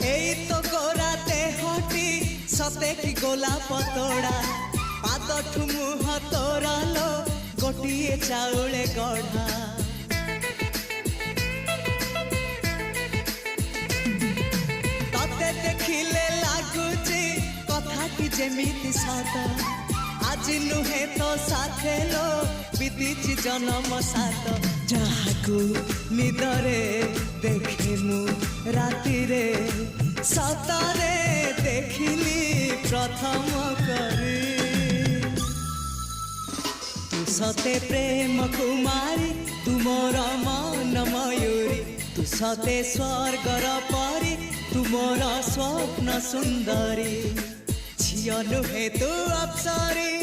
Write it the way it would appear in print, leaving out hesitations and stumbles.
এই তো গোরাতে হটি সতে কি গোলাপ তোড়া পাদঠু মুহ তোরালো গোটিয়ে চাউলে গড়া ততে দেখিলে লাগুছি কথাটি যেমিতি সত আজি নুহে তো সাথে লো বিদিছি জনম সাত যাহাকু নিদরে দেখে মু রাতিরে সতরে দেখিলি প্রথম করে তু সতে প্রেম কুমারী তুমর মন ময়ূরী তু সতে স্বর্গর পরি তুমর স্বপ্ন সুন্দরী ঝিও নুহে তু অপ্সরী